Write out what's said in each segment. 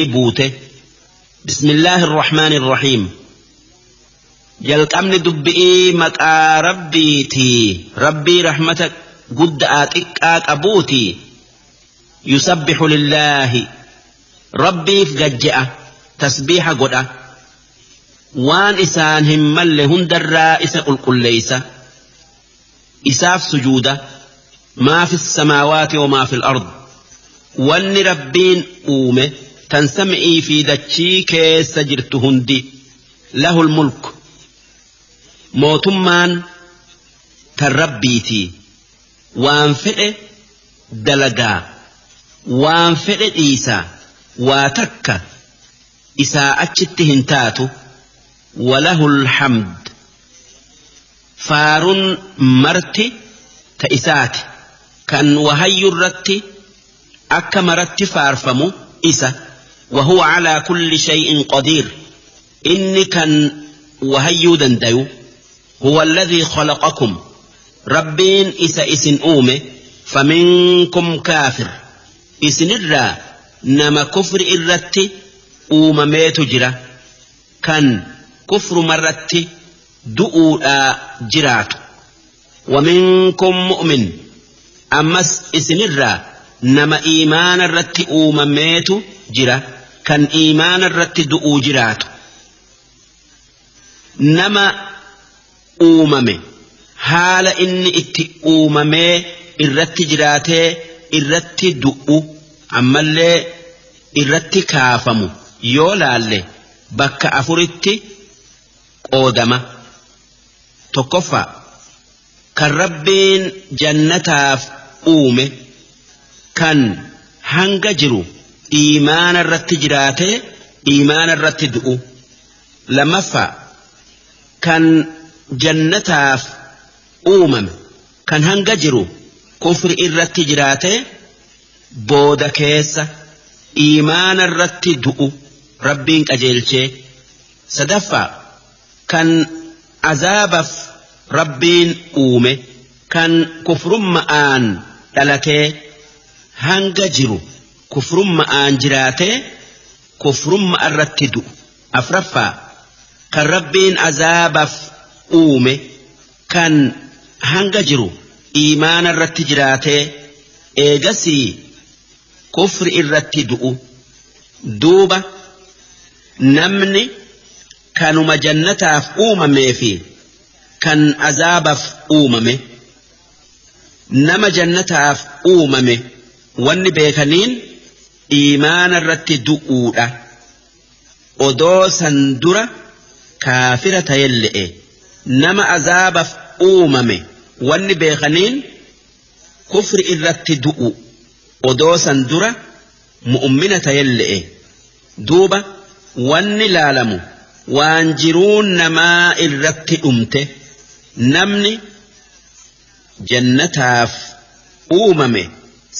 بوته بسم الله الرحمن الرحيم jalqabni dubbi'ii maqaa rabbiiti rabbii rahmata guddaa xiqqaa qabuuti yusabbihu lillaahi rabbiif gajja'a tasbiiha godha waan isaan hin malle hundarraa isa qulqulleeysa isaaf sujuuda maa fi samaawaati wa maa fi al-ard wanni rabbiin uume tan sam'ii fi dachii keessa jirtu hundi lahul mulku mootummaan tan rabbiiti waan fedhe dalagaa waan fedhe dhiisa waa takka isaa achitti hin taatu walahul hamd faarun marti ta isaati kan wahayyurratti akka maratti faarfamu isa وهو على كل شيء قدير إني كان وهيو دنديو هو الذي خلقكم ربين إسن أومه فمنكم كافر إسن الرا نما كفر إرتي أومميت جرا كان كفر مرتي دؤوا جرات ومنكم مؤمن أمس إسن الرا نما إيمان الرتي أومميت جرا كان إيمان الرتي دؤوا جرات نما uumame haala inni itti uumamee irratti jiraatee irratti du'u ammallee irratti kaafamu yoo laalle bakka afuritti qoodama tokkoffaa kan rabbiin jannataaf uume kan hanga jiru iimaana irratti jiraatee iimaana irratti du'u lammaffaa kan jannataaf uumame kan hanga jiru kufri irratti jiraate booda keessa iimaana irratti du'u rabbiin qajeelchee sadaffaa kan azaabaaf rabbiin uume kan kufrumma'aan dhalatee hanga jiru kufrumma'aan jiraate kufrumma irratti du'u afraffaa kan rabbiin azaabaaf uume kan hanga jiru iimaana irratti jiraatee eegasii kufri irratti du'u duuba namni kanuma jannataaf uumamee fi kan azaabaaf uumame nama jannataaf uumame wanni beekaniin iimaana irratti du'uudha odoo san dura kaafira ta'elle'e nama azaabaaf uumame wanni beekaniin kufri irratti du'u odoo san dura mu'ummina ta'elle'e duuba wanni laalamu waan jiruun namaa irratti dhumte namni jannataaf uumame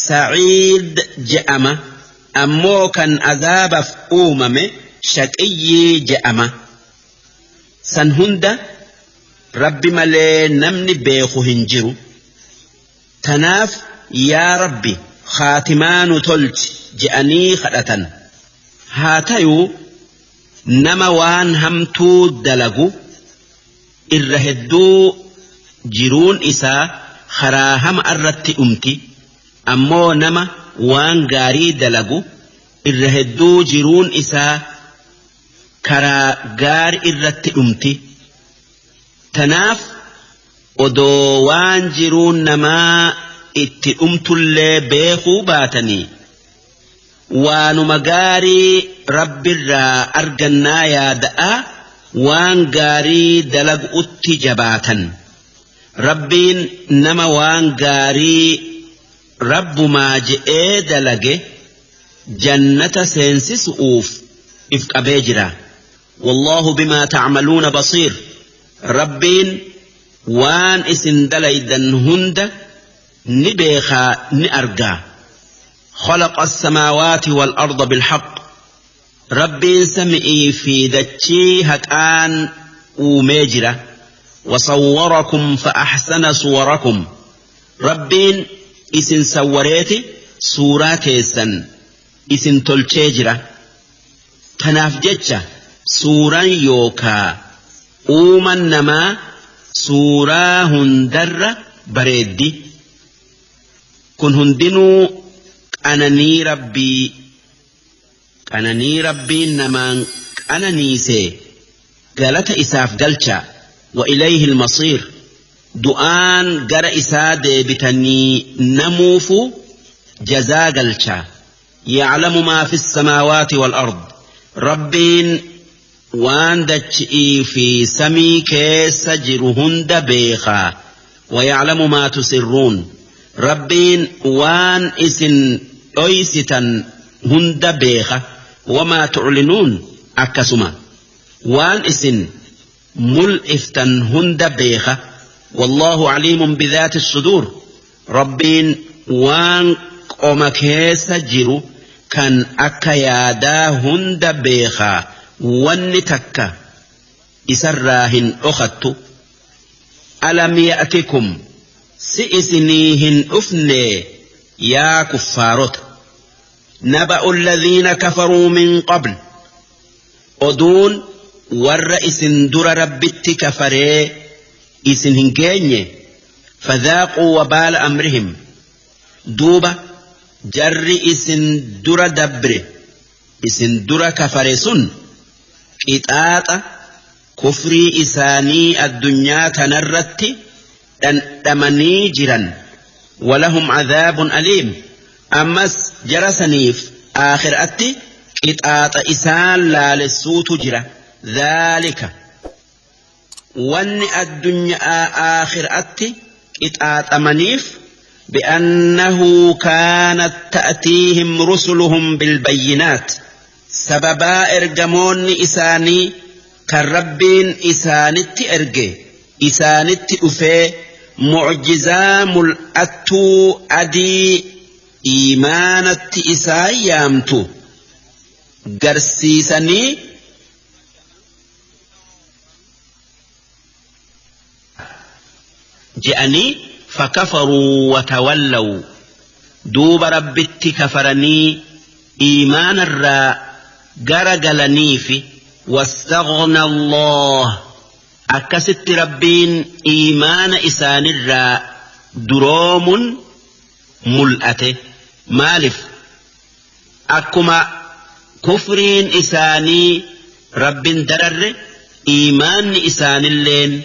sa'iid je'ama ammoo kan azaabaaf uumame shaqiyyii je'ama san hunda rabbi malee namni beeku hin jiru tanaaf yaa rabbi khaatimaanu tolchi je'anii kadhatan haa tayuu nama waan hamtuu dalagu irra hedduu jiruun isaa karaa hama irratti dhumti ammoo nama waan gaarii dalagu irra hedduu jiruun isaa karaa gaarii irratti dhumti tanaaf odoo waan jiruun namaa itti dhumtullee beekuu baatanii waanuma gaarii rabbirraa argannaa yaada'a waan gaarii dalaguutti jabaatan rabbiin nama waan gaarii rabbumaa je'ee dalage jannata seensisuuf if qabee jira والله بما تعملون بصير ربين وان اسن دليدن هند نبيخا نأرقا خلق السماوات والأرض بالحق ربين سمئي في دتشي هكان وميجرة وصوركم فأحسن صوركم ربين اسن سوريتي سوراتي سن اسن تلتشيجرة Kanaaf jecha suuraan yookaa uuman namaa suuraa hundarra bareeddi. Kun hundinuu qananii rabbiin namaan qananiisee galata isaaf galcha. Wa ilayhi al-masiir. Du'aan gara isaa deebitanii namuufu jazaa galcha. Ya'lamu maa fi as-samaawaati wal-ard. Rabbiin waan dachii fi samii keessa jiru hunda beekaa. Wa ya'lamu maa tusirruun. Rabbiin waan isin dhoysitan hunda beeka. Wamaa tu'linuun akkasuma waan isin mul'iftan hunda beeka. Wallahu aliimun bidhaati suduur. Rabbiin waan qoma keessa jiru kan akka yaadaa hunda beekaa. Wanni takka isarraa hin dhokattu. Alam ya'tikum si isinii hin dhufne yaa kuffaarota. Naba'u alladhiina kafaruu min qabl. Oduun warra isin dura rabbitti kafaree isin hin geenye. Fadhaaquu wabaala amrihim. Duuba jarri isin dura dabre isin dura kafare sun qixaaxa kufrii isaanii addunyaa tanarratti dhandhamanii jiran. Walahum cadaabun aliim. Ammas jara saniif aakhiraatti qixaaxa isaan laalessuutu jira. Dhaalika wanni addunyaa aakhiraatti qixaaxamaniif بأنه كانت تأتيهم رسلهم بالبينات. سببا إرجمون إساني كالربين إسانت إرجي إسانت أفي معجزا ملأتو أدي إيمانت إسايامتو قرسيسني جأني فكفروا وتولوا. دوب ربت كفرني إيمان الراء قرقلني في واستغنى الله. أكست ربين إيمان إسان الراء دروم ملأته مالف أكما كفرين إساني رب درر إيمان إسان اللين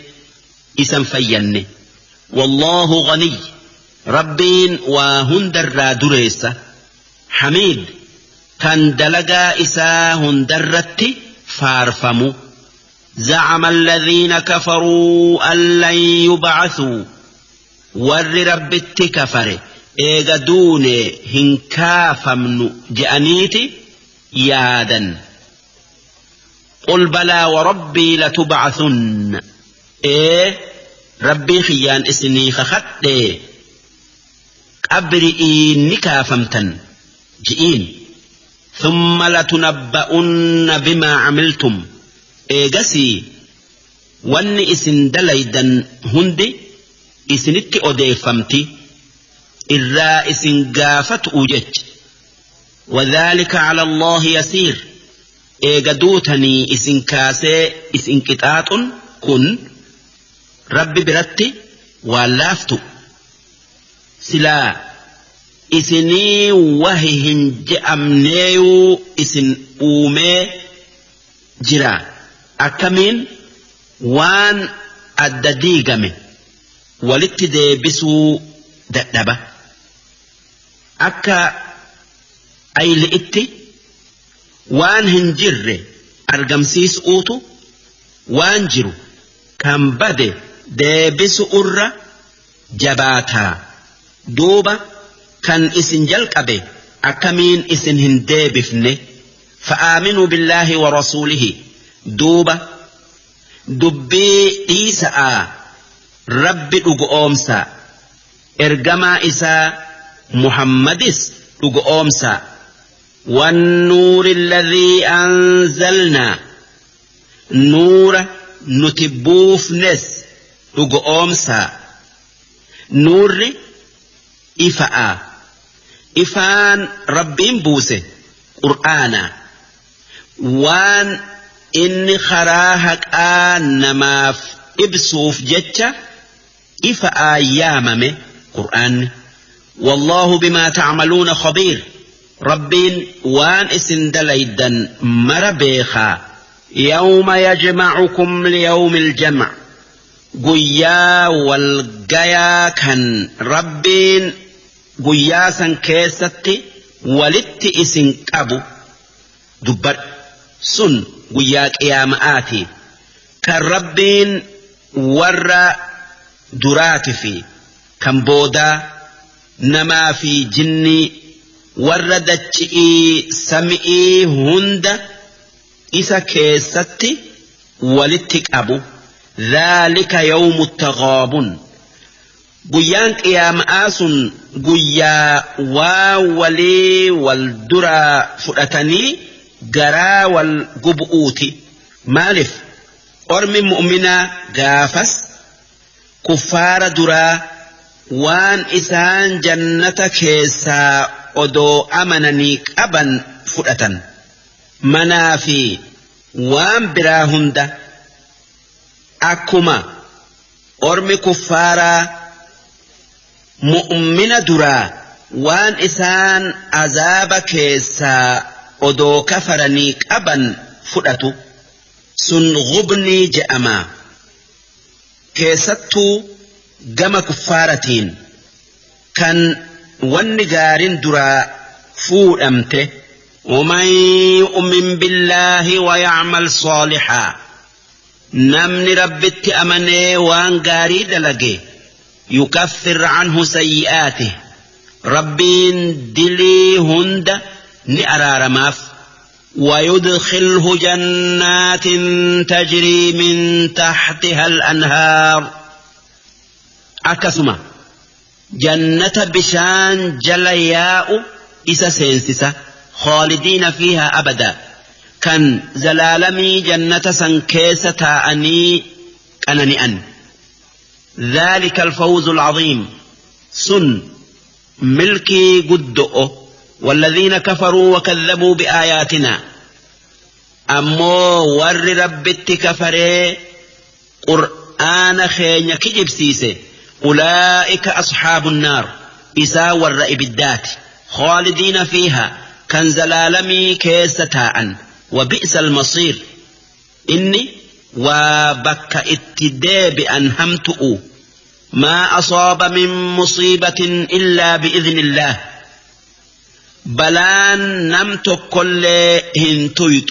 إسان فيني. والله غني. ربين وهندر دريسة حميد كان دلقا إسا هندرت فارفمو. زعم الذين كفروا أن لن يبعثوا. ور ربت كفر إيغا دوني هنكافمن جأنيتي يادا. قل بلى وربي لتبعثن. ربي خيان اسني خخطي قبرئي نكافمتن جئين ثم لتنبؤن بما عملتم. إيغسي واني اسن دليدن هندي اسنت أديفمتي إذا اسن قافت أوجت. وذلك على الله يسير. إيغدوتني اسن كاسي اسن كتات كن ربي برتي ولافتو. سلا اسني وههن جأمنيو اسن أومي جرا أكمين وان الدديقمي ولتدي بسو دبا أكا أي لئتي وان هنجر أرقمسيس أوتو وان جرو كان بدي deebisu irra jabaataa. Duuba kan isin jalqabe akkamiin isin hin deebifne. fa'aaminuu billaahi wa rasuulihi. Duuba dubbii dhiisa'aa rabbi dhugoomsaa. Ergamaa isaa Muhammadis dhugoomsaa. والنور الذي أنزلنا. نور نتبوف نس dhugoomsaa. Nuurri ifa'aa. Ifaan rabbiin buuse qur'aanaa. وان إني خراهك نماف إبسوف جتة إفا أياممي قرآن والله بما تعملون خبير ربين وان اسن دليدا مربيخا يوم يجمعكم ليوم الجمع قيا والقيا كان ربين قيا سن كيستي ولت اسن كابو دبر سن قيا قياماتي كان ربين ور دراتفي كان بودا نما في جني وردتشئي سمئي هند إسا كيستي ولتك أبو ذلك يوم التغابن قيان قيام آسن قيا واولي والدرا فرأتني قرا والقبؤوتي مالف أرمي مؤمنا قافس كفار درا وان إسان جنة كيسا odoo amananii qaban fudhatan manaa fi waan biraa hunda akkuma ormi kuffaaraa mu'mina duraa waan isaan azaaba keessaa odoo kafaranii qaban fudhatu sun gubnii je'ama keessattuu gama kuffaaratiin kan wanni gaarin duraa fuudhamte ومن يؤمن بالله ويعمل صالحا نمن ربت أمني وان قاري دلقي يكفر عنه سيئاته ربين دلي هند نأرار ماف ويدخله جنات تجري من تحتها الأنهار أكسما جنة بشان جلياء إسا سينسسة خالدين فيها أبدا كان زلالمي جنة سنكيسة تاءني أنني أن ذلك الفوز العظيم سن ملكي قدؤ والذين كفروا وكذبوا بآياتنا أمو ور ربت كفري قرآن خين كجب سيسي أولئك أصحاب النار إسا والرئب الدات خالدين فيها كان زلالمي كيستاء وبئس المصير إني وبك اتداب أنهمتؤ ما أصاب من مصيبة إلا بإذن الله بلان نمت كل هنتيت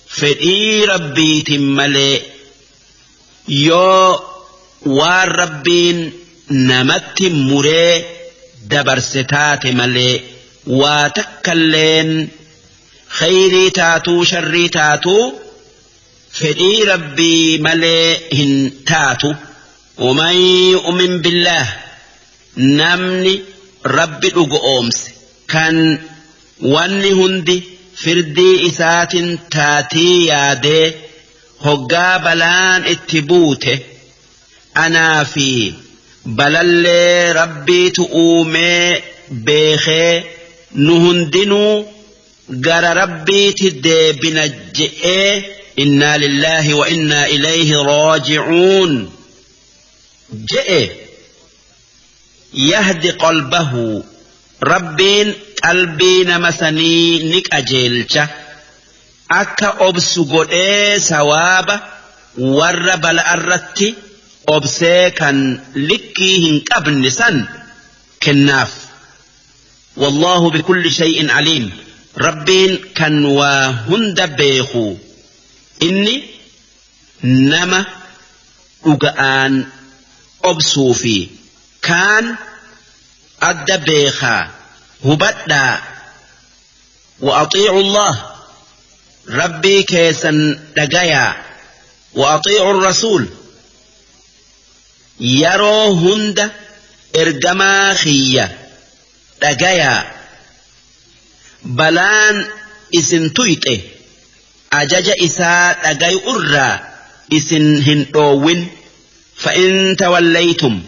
فإي ربي تملي يو والربين نمت مري دبرستات ملي واتكلين خيري تاتو شري تاتو فدي ربي ملئهن تاتو ومن يؤمن بالله نمني ربي أمس كان واني هندي فردي إسات تاتي يادي هقا بلان اتبوته أنا في بلل ربي تؤومي بيخي نهندنو قال ربي تدي بنجئ إنا لله وإنا إليه راجعون جئ يهدي قلبه ربين قلبي نمسني نك أجيلش أكا أبسو قد سواب وربل أرتي أبسي كان لكي هنك أبن سن كناف والله بكل شيء عليم ربين كان وهند بيخو إني نما أقان أبصوفي كان أدى بيخا هبدا وأطيعوا الله ربي كيسا لقيا وأطيعوا الرسول يرو هند إرقما خيّة لقيا بلان إسن تويته أجج إساء لقي أرى إسن هندوين فإن توليتم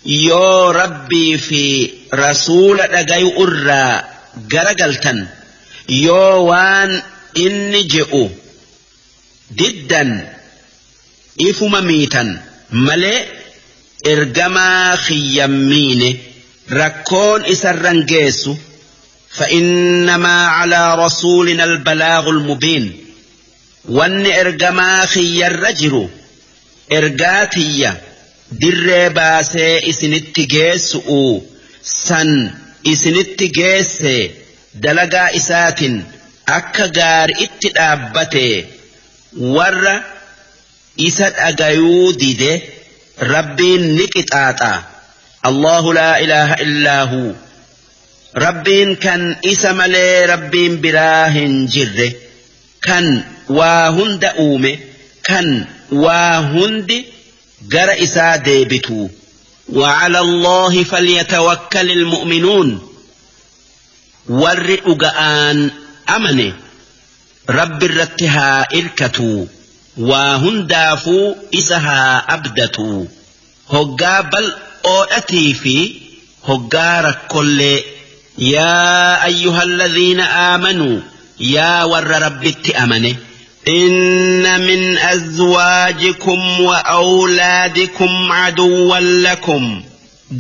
يو ربي في رسول لقي أرى قرقلتن يو وان إني جئوا ددا إفما ميتا ملئ إرجما خيامين ركون إسرنجيسو فإنما على رسولنا البلاغ المبين وأن إرجما خيار رجرو إرجاتية در باسي إسنتجيسو سن إسنتجيسي دلقا إسات أكا غار اتدابته ور إسات أغايو ديده ربين نكتاتا الله لا إله إلا هو ربين كان إسم لي ربين براهن جره كان واهند أومي كان واهند جر إسا ديبتو وعلى الله فليتوكل المؤمنون والرئقان أمني رب الرتها إركتو وهندافو إسها أبدتو هقابل أوأتي في هقار كل يا أيها الذين آمنوا يا ور ربت أمني إن من أزواجكم وأولادكم عدوا لكم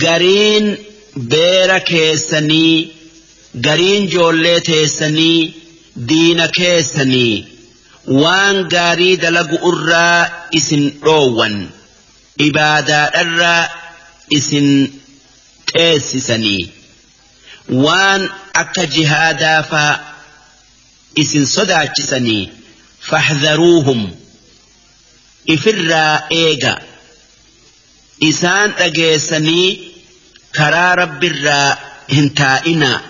قرين بيرك سني قرين جولت سني دينك سني وان قاري دلق أرى إسن روان إبادة أرى إسن تيسسني وان أكا جهادا فا إسن صداچسني فاحذروهم إفرا إيغا إسان أجيسني كرا رب الرا هنتائنا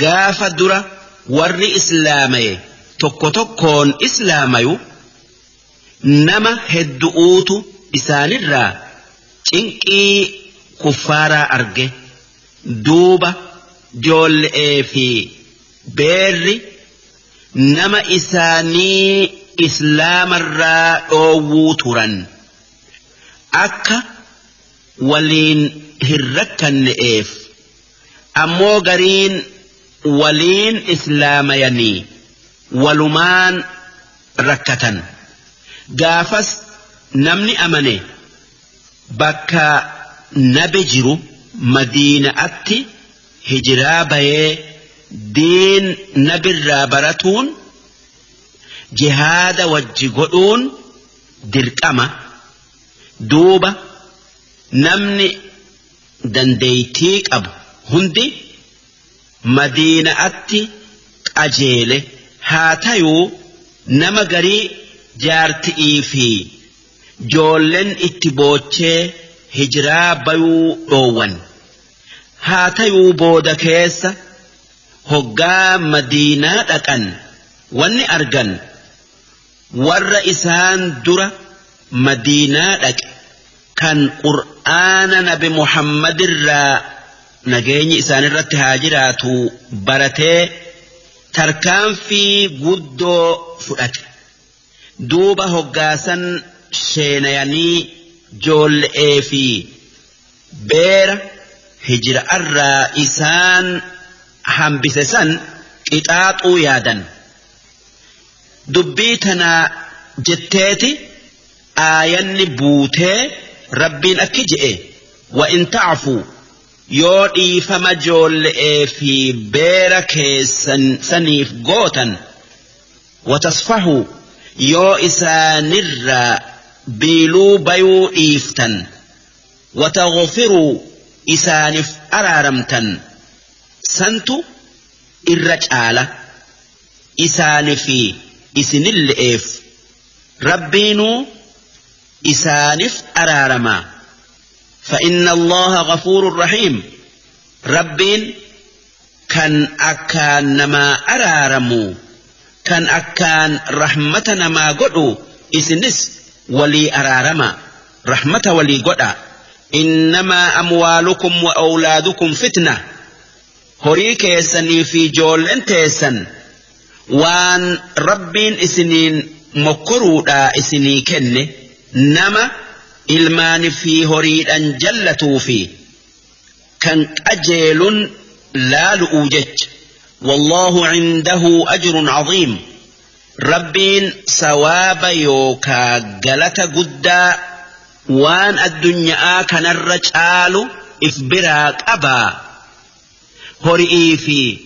قاف درة ور إسلامي tokko tokkoon islaamayu nama hedduutu isaanirraa cinqii kuffaaraa arge duuba joollee fi beerri nama isaanii islaamarraa dhoowwuu turan akka waliin hin rakkanne'eef ammoo gariin waliin islaamayanii walumaan rakkatan gaafas namni amane bakka nabi jiru madiinaatti hijiraa bayee diin nabirraa baratuun jihaada wajji godhuun dirqama duuba namni dandeeytii qabu hundi madiinaatti qajeele haa tayuu nama garii jaarti'ii fi joolleen itti boochee hijiraa bayuu dhoowwan haa tayuu booda keessa hoggaa madiinaa dhaqan wanni argan warra isaan dura madiinaa dhaqe kan qur'aana nabi muhammadirraa nageenyi isaanirratti haa jiraatu baratee tarkaanfii guddoo fudhate duuba hoggaasan sheenayanii joollee fi beera hijira'arraa isaan hambise san qixaaxuu yaadan dubbii tanaa jetteeti aayanni buutee rabbiin akki je'e wa in ta'fuu yoo dhiifama joollee fi beera keessan saniif gootan watasfahu yoo isaanirraa biiluu bayuu dhiiftan wataghfiruu isaanif araaramtan santu irra caala isaanifi isinille'eef rabbiinuu isaanif araaramaa فإن الله غفور رحيم ربين كان أكان نما أرارمو كان أكان رحمة نما قدو إسنس ولي أرارما رحمة ولي قدع إنما أموالكم وأولادكم فتنة هريك يسني في جول انت يسن وان ربين إسنين مكرودا إسني كن نما ilmaani fi horiidhan jallatuu fi kan qajeelun laalu'uu jecha wallahu cindahu ajrun caziim ربين سواب يوكا غلطة قدا وان الدنيا كان الرجال إفبراك أبا هرئي في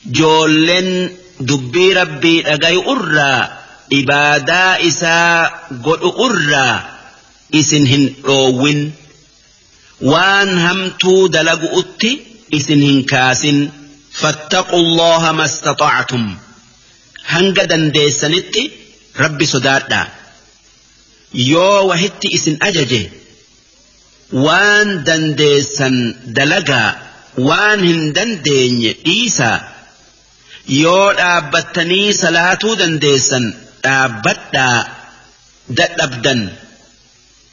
جولن دبي ربي أغاي أرى إبادا إسا قد أرى إسنهن أوين وان همتو دلق أتي إسنهن كاسن فاتقوا الله ما استطعتم هنگا دنديسنتي ربي صدادا يو وحتي إسن أججه وان دنديسن دلقا وان هندندين إيسا يو دابتني صلاتو دنديسن دابتا دابدن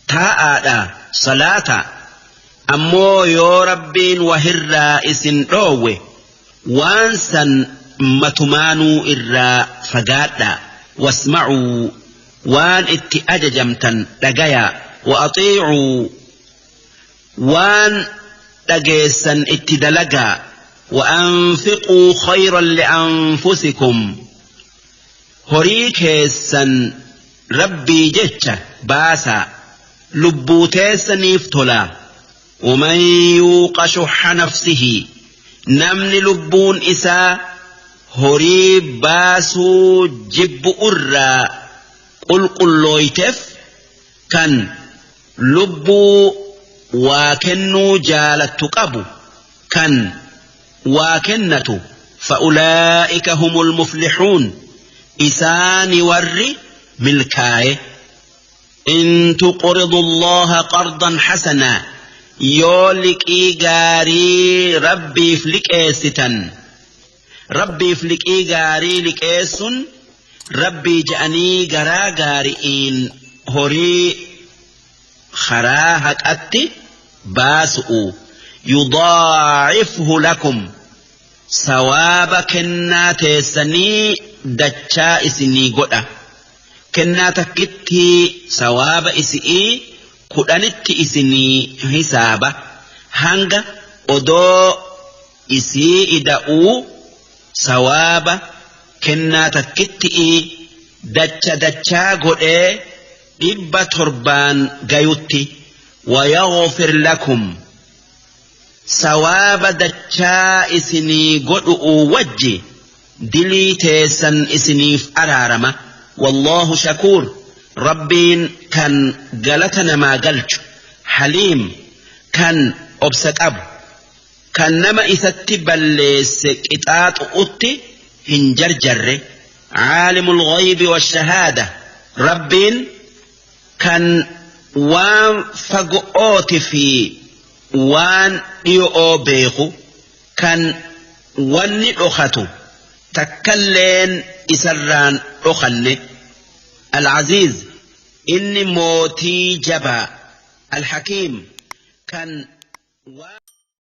تاء صلاة أمو يو ربين وهرا إسن روه وانسن متمانو إرا فقادا واسمعوا وان اتأججمتا لقيا وأطيعوا وان لقيسا اتدلقا وأنفقوا خيرا لأنفسكم هريكيسا ربي جتة باسا لبوتيسا نفتلا ومن يوق شح نفسه نمن لبون إسا هري باسو جب أرى قل لويتف كان لبو وكنو جالت قبو كان وكنة فأولئك هم المفلحون إسان ورّي ملكاي إن تقرضوا الله قرضا حسنا يولك إيغاري ربي فلك إيستن ربي فلك إيغاري لك إيسن ربي جأني غراغارئين هوري خراهك أتي باسؤ يضاعفه لكم سواب كنا تيسني دچا إسني قد كنا تكتي سواب إسئي كدانت إسني حسابة هنگا أدو إسي إداؤو سواب كنا تكتي دچا قد إبا تربان غيوتي ويغفر لكم سواب دچا إسني قد وجي دلي تيسن إسنيف أرارما والله شكور ربين كان قلتنا ما قلت حليم كان أبسك أب كان نما إثتب الليسكتات أطي هنجرجر عالم الغيب والشهادة ربين كان وان فقوت في وان يؤو بيخو كان وان أخته تكلين إسران أخني العزيز إني موتي جبا الحكيم كان